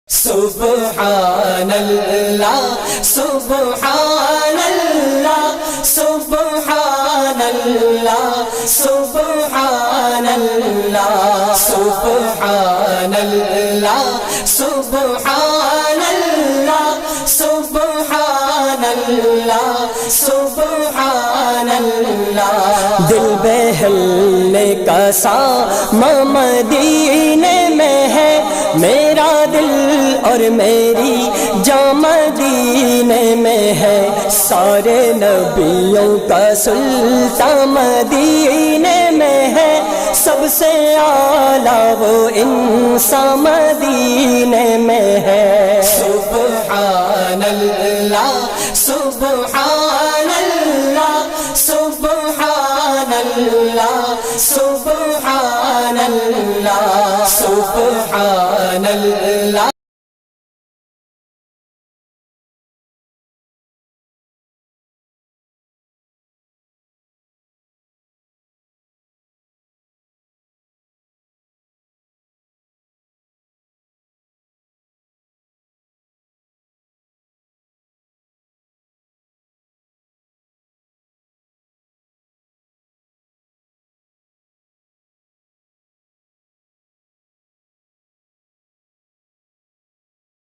سبحان اللہ سبحان اللہ سبحان اللہ سبحان اللہ سبحان اللہ سبحان اللہ سبحان اللہ سبحان اللہ دل بہلنے کا ساماں مدینے میں ہے میرا دل اور میری جاں مدینے میں ہے سارے نبیوں کا سلطان مدینے میں ہے سب سے اعلیٰ وہ انسان مدینے میں ہے سبحان اللہ سبحان اللہ سبحان اللہ سبحان اللہ سبحان اللہ